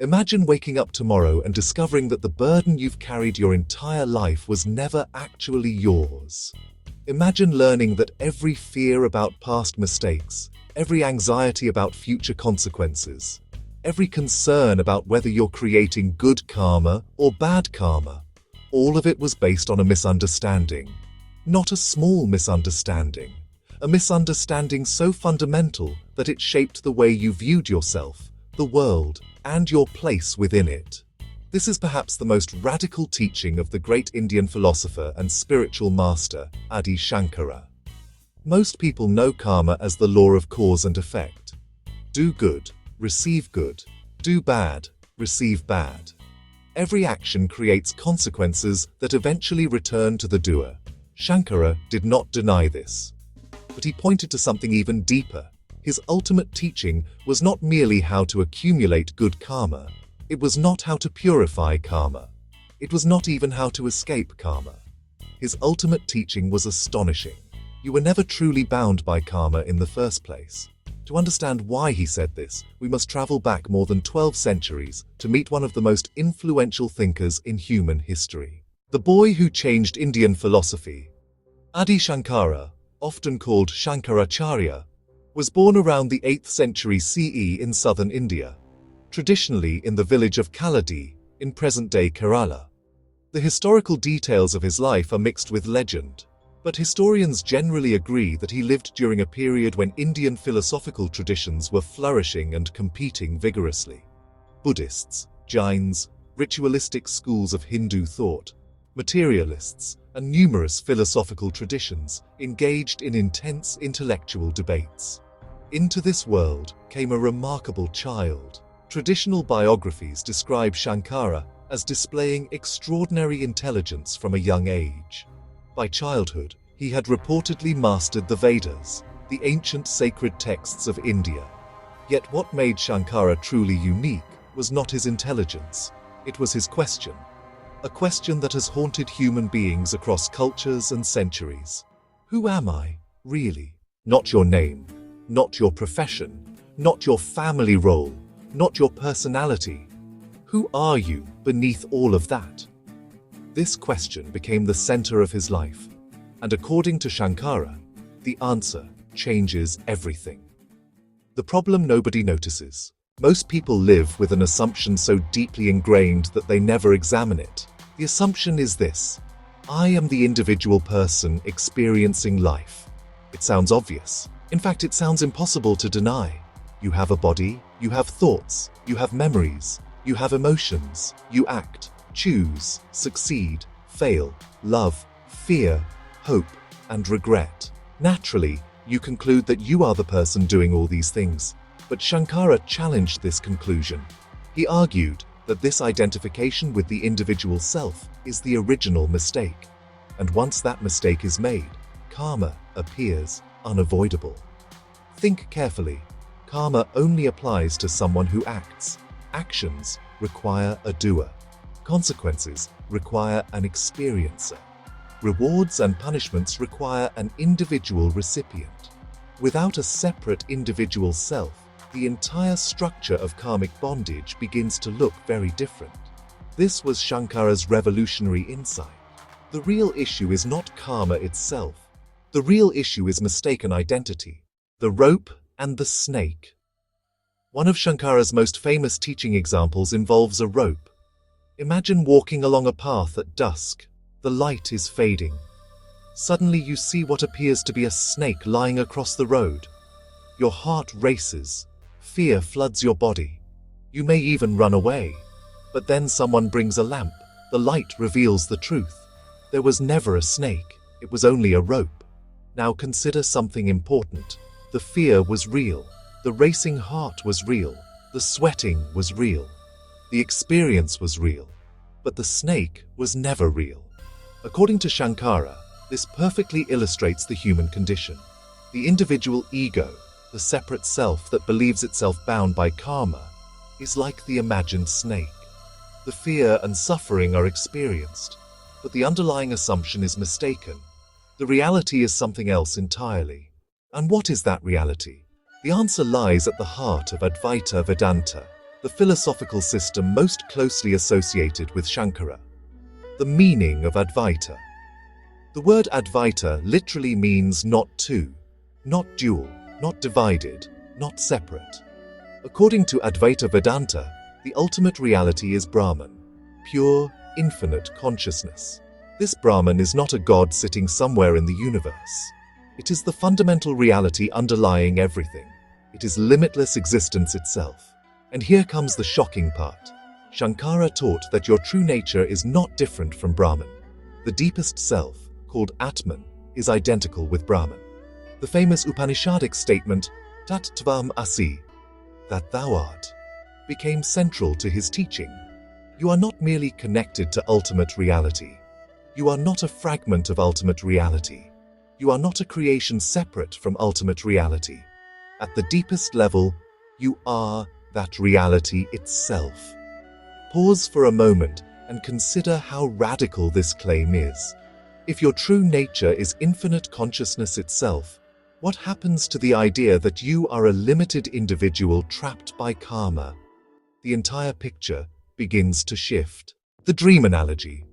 Imagine waking up tomorrow and discovering that the burden you've carried your entire life was never actually yours. Imagine learning that every fear about past mistakes, every anxiety about future consequences, every concern about whether you're creating good karma or bad karma, all of it was based on a misunderstanding. Not a small misunderstanding. A misunderstanding so fundamental that it shaped the way you viewed yourself, the world, and your place within it. This is perhaps the most radical teaching of the great Indian philosopher and spiritual master, Adi Shankara. Most people know karma as the law of cause and effect. Do good, receive good. Do bad, receive bad. Every action creates consequences that eventually return to the doer. Shankara did not deny this. But he pointed to something even deeper. His ultimate teaching was not merely how to accumulate good karma. It was not how to purify karma. It was not even how to escape karma. His ultimate teaching was astonishing. You were never truly bound by karma in the first place. To understand why he said this, we must travel back more than 12 centuries to meet one of the most influential thinkers in human history. The boy who changed Indian philosophy. Adi Shankara, often called Shankaracharya, was born around the 8th century CE in southern India, traditionally in the village of Kaladi, in present-day Kerala. The historical details of his life are mixed with legend, but historians generally agree that he lived during a period when Indian philosophical traditions were flourishing and competing vigorously. Buddhists, Jains, ritualistic schools of Hindu thought, materialists, and numerous philosophical traditions engaged in intense intellectual debates. Into this world came a remarkable child. Traditional biographies describe Shankara as displaying extraordinary intelligence from a young age. By childhood, he had reportedly mastered the Vedas, the ancient sacred texts of India. Yet what made Shankara truly unique was not his intelligence, it was his question. A question that has haunted human beings across cultures and centuries. Who am I, really? Not your name, not your profession, not your family role, not your personality. Who are you beneath all of that? This question became the center of his life, and according to Shankara, the answer changes everything. The problem nobody notices. Most people live with an assumption so deeply ingrained that they never examine it. The assumption is this: I am the individual person experiencing life. It sounds obvious. In fact, it sounds impossible to deny. You have a body, you have thoughts, you have memories, you have emotions, you act, choose, succeed, fail, love, fear, hope, and regret. Naturally, you conclude that you are the person doing all these things. But Shankara challenged this conclusion. He argued that this identification with the individual self is the original mistake. And once that mistake is made, karma appears unavoidable. Think carefully. Karma only applies to someone who acts. Actions require a doer. Consequences require an experiencer. Rewards and punishments require an individual recipient. Without a separate individual self, the entire structure of karmic bondage begins to look very different. This was Shankara's revolutionary insight. The real issue is not karma itself. The real issue is mistaken identity, the rope and the snake. One of Shankara's most famous teaching examples involves a rope. Imagine walking along a path at dusk. The light is fading. Suddenly you see what appears to be a snake lying across the road. Your heart races. Fear floods your body. You may even run away. But then someone brings a lamp. The light reveals the truth. There was never a snake. It was only a rope. Now consider something important. The fear was real. The racing heart was real. The sweating was real. The experience was real. But the snake was never real. According to Shankara, this perfectly illustrates the human condition. The individual ego, the separate self that believes itself bound by karma, is like the imagined snake. The fear and suffering are experienced, but the underlying assumption is mistaken. The reality is something else entirely. And what is that reality? The answer lies at the heart of Advaita Vedanta. the philosophical system most closely associated with Shankara. The meaning of Advaita. The word Advaita literally means not two, not dual, not divided, not separate. According to Advaita Vedanta, the ultimate reality is Brahman, pure, infinite consciousness. This Brahman is not a god sitting somewhere in the universe. It is the fundamental reality underlying everything. It is limitless existence itself. And here comes the shocking part. Shankara taught that your true nature is not different from Brahman. The deepest self, called Atman, is identical with Brahman. The famous Upanishadic statement, Tat Tvam Asi, that thou art, became central to his teaching. You are not merely connected to ultimate reality. You are not a fragment of ultimate reality. You are not a creation separate from ultimate reality. At the deepest level, you are that reality itself. Pause for a moment and consider how radical this claim is. If your true nature is infinite consciousness itself, what happens to the idea that you are a limited individual trapped by karma? The entire picture begins to shift. The dream analogy.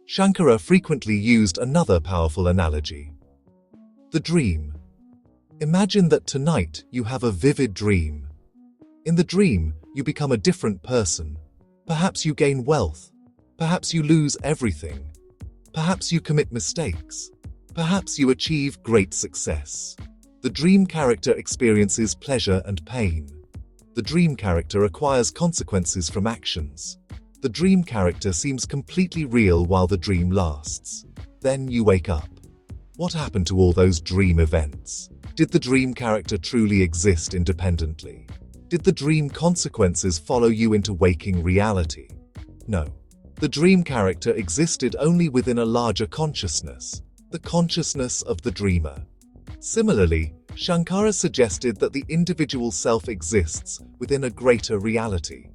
Shankara frequently used another powerful analogy. The dream. Imagine that tonight you have a vivid dream. In the dream, you become a different person. Perhaps you gain wealth. Perhaps you lose everything. Perhaps you commit mistakes. Perhaps you achieve great success. The dream character experiences pleasure and pain. The dream character acquires consequences from actions. The dream character seems completely real while the dream lasts. Then you wake up. What happened to all those dream events? Did the dream character truly exist independently? Did the dream consequences follow you into waking reality? No. The dream character existed only within a larger consciousness, the consciousness of the dreamer. Similarly, Shankara suggested that the individual self exists within a greater reality.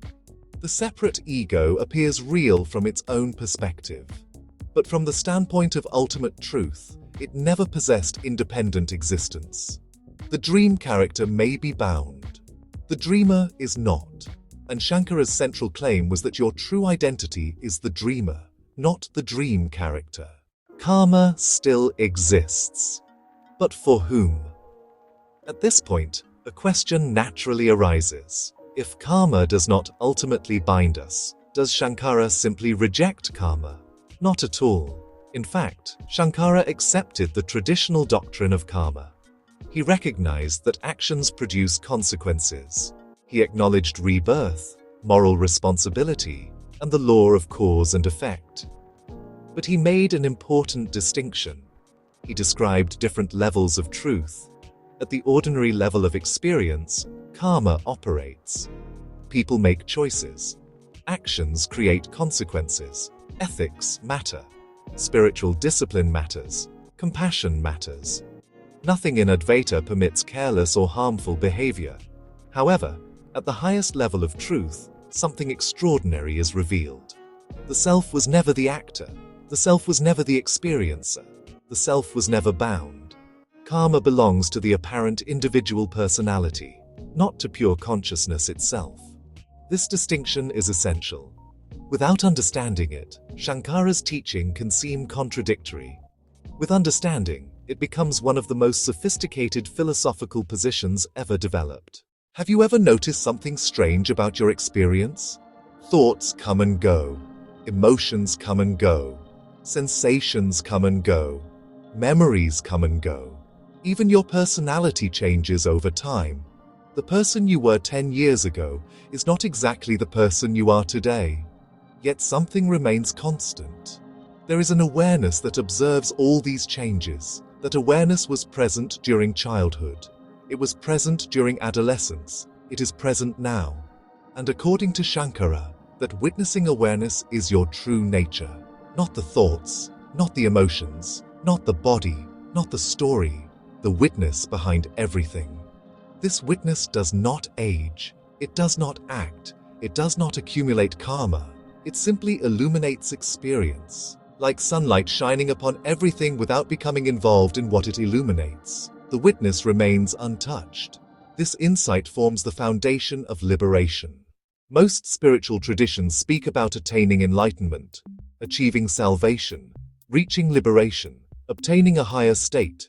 The separate ego appears real from its own perspective. But from the standpoint of ultimate truth, it never possessed independent existence. The dream character may be bound. The dreamer is not. And Shankara's central claim was that your true identity is the dreamer, not the dream character. Karma still exists. But for whom? At this point, a question naturally arises. If karma does not ultimately bind us, does Shankara simply reject karma? Not at all. In fact, Shankara accepted the traditional doctrine of karma. He recognized that actions produce consequences. He acknowledged rebirth, moral responsibility, and the law of cause and effect. But he made an important distinction. He described different levels of truth. At the ordinary level of experience, karma operates. People make choices. Actions create consequences. Ethics matter. Spiritual discipline matters. Compassion matters. Nothing in Advaita permits careless or harmful behavior. However, at the highest level of truth, something extraordinary is revealed. The self was never the actor. The self was never the experiencer. The self was never bound. Karma belongs to the apparent individual personality, not to pure consciousness itself. This distinction is essential. Without understanding it, Shankara's teaching can seem contradictory. With understanding, it becomes one of the most sophisticated philosophical positions ever developed. Have you ever noticed something strange about your experience? Thoughts come and go. Emotions come and go. Sensations come and go. Memories come and go. Even your personality changes over time. The person you were 10 years ago is not exactly the person you are today. Yet something remains constant. There is an awareness that observes all these changes. That awareness was present during childhood. It was present during adolescence. It is present now. And according to Shankara, that witnessing awareness is your true nature. Not the thoughts, not the emotions, not the body, not the story. The witness behind everything. This witness does not age. It does not act. It does not accumulate karma. It simply illuminates experience. Like sunlight shining upon everything without becoming involved in what it illuminates. The witness remains untouched. This insight forms the foundation of liberation. Most spiritual traditions speak about attaining enlightenment, achieving salvation, reaching liberation, obtaining a higher state.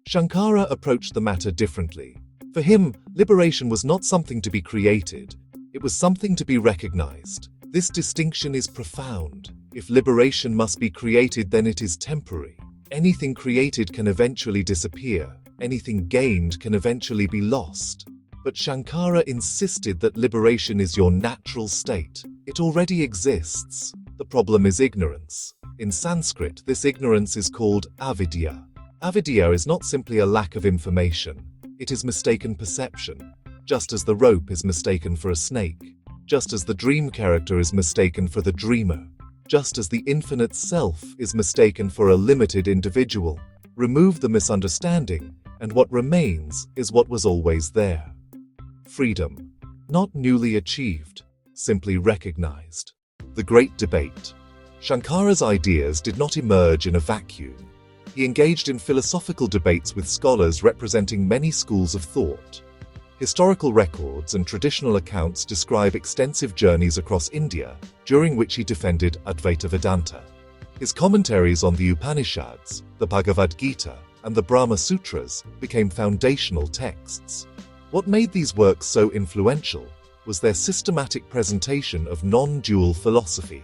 Shankara approached the matter differently. For him, liberation was not something to be created, it was something to be recognized. This distinction is profound. If liberation must be created, then it is temporary. Anything created can eventually disappear. Anything gained can eventually be lost. But Shankara insisted that liberation is your natural state. It already exists. The problem is ignorance. In Sanskrit, this ignorance is called avidya. Avidya is not simply a lack of information. It is mistaken perception. Just as the rope is mistaken for a snake. Just as the dream character is mistaken for the dreamer. Just as the infinite self is mistaken for a limited individual. Remove the misunderstanding, and what remains is what was always there. Freedom, not newly achieved, simply recognized. The Great Debate. Shankara's ideas did not emerge in a vacuum. He engaged in philosophical debates with scholars representing many schools of thought. Historical records and traditional accounts describe extensive journeys across India, during which he defended Advaita Vedanta. His commentaries on the Upanishads, the Bhagavad Gita, and the Brahma Sutras became foundational texts. What made these works so influential was their systematic presentation of non-dual philosophy.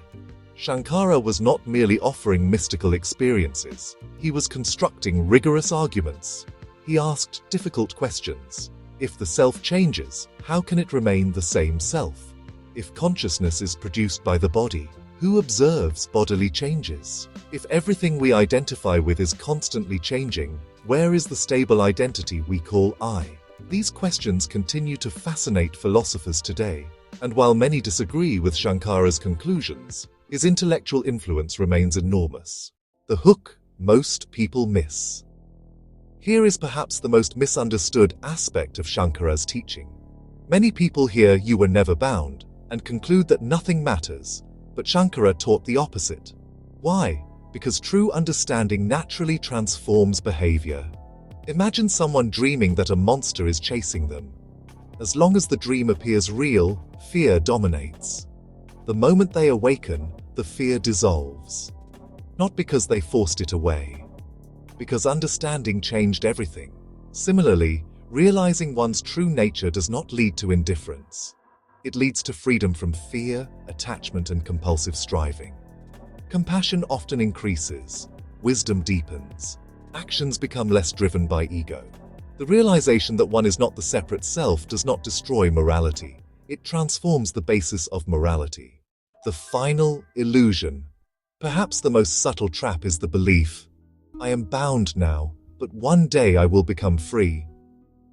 Shankara was not merely offering mystical experiences. He was constructing rigorous arguments. He asked difficult questions. If the self changes, how can it remain the same self? If consciousness is produced by the body, who observes bodily changes? If everything we identify with is constantly changing, where is the stable identity we call I? These questions continue to fascinate philosophers today, and while many disagree with Shankara's conclusions, his intellectual influence remains enormous. The hook most people miss. Here is perhaps the most misunderstood aspect of Shankara's teaching. Many people hear "you were never bound" and conclude that nothing matters, but Shankara taught the opposite. Why? Because true understanding naturally transforms behavior. Imagine someone dreaming that a monster is chasing them. As long as the dream appears real, fear dominates. The moment they awaken, the fear dissolves. Not because they forced it away, because understanding changed everything. Similarly, realizing one's true nature does not lead to indifference. It leads to freedom from fear, attachment, and compulsive striving. Compassion often increases, wisdom deepens, actions become less driven by ego. The realization that one is not the separate self does not destroy morality. It transforms the basis of morality. The final illusion. Perhaps the most subtle trap is the belief, I am bound now, but one day I will become free.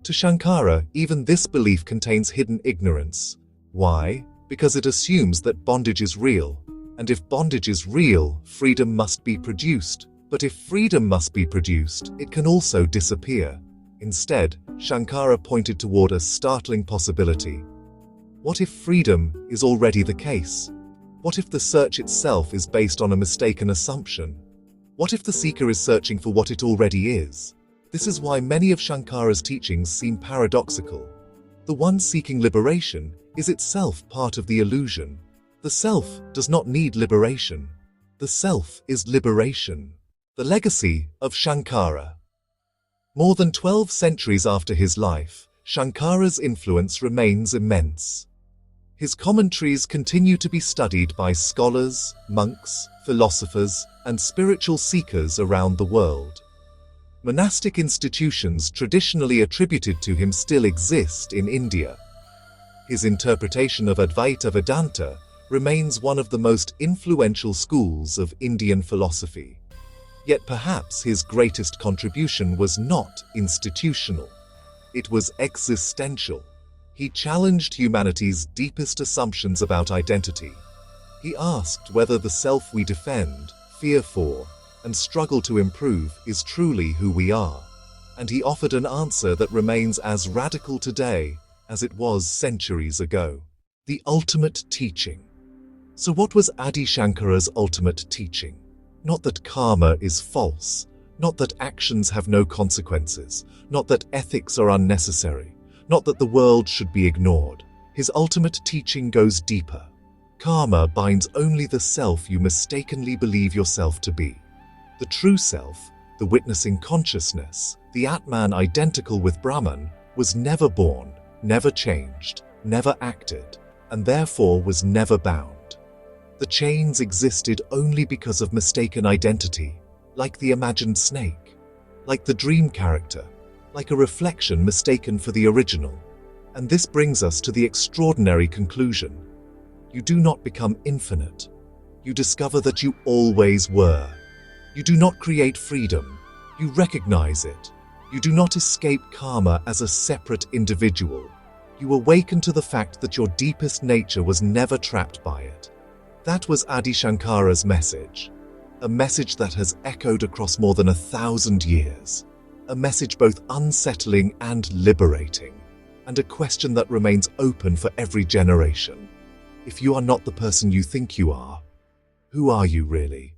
To Shankara, even this belief contains hidden ignorance. Why? Because it assumes that bondage is real. And if bondage is real, freedom must be produced. But if freedom must be produced, it can also disappear. Instead, Shankara pointed toward a startling possibility. What if freedom is already the case? What if the search itself is based on a mistaken assumption? What if the seeker is searching for what it already is? This is why many of Shankara's teachings seem paradoxical. The one seeking liberation is itself part of the illusion. The self does not need liberation. The self is liberation. The legacy of Shankara. More than 12 centuries after his life, Shankara's influence remains immense. His commentaries continue to be studied by scholars, monks, philosophers, and spiritual seekers around the world. Monastic institutions traditionally attributed to him still exist in India. His interpretation of Advaita Vedanta remains one of the most influential schools of Indian philosophy. Yet perhaps his greatest contribution was not institutional. It was existential. He challenged humanity's deepest assumptions about identity. He asked whether the self we defend, fear for, and struggle to improve is truly who we are. And he offered an answer that remains as radical today as it was centuries ago. The ultimate teaching. So what was Adi Shankara's ultimate teaching? Not that karma is false, not that actions have no consequences, not that ethics are unnecessary, not that the world should be ignored. His ultimate teaching goes deeper. Karma binds only the self you mistakenly believe yourself to be. The true self, the witnessing consciousness, the Atman identical with Brahman, was never born, never changed, never acted, and therefore was never bound. The chains existed only because of mistaken identity, like the imagined snake, like the dream character, like a reflection mistaken for the original. And this brings us to the extraordinary conclusion. You do not become infinite. You discover that you always were. You do not create freedom. You recognize it. You do not escape karma as a separate individual. You awaken to the fact that your deepest nature was never trapped by it. That was Adi Shankara's message. A message that has echoed across more than 1,000 years. A message both unsettling and liberating. And a question that remains open for every generation. If you are not the person you think you are, who are you really?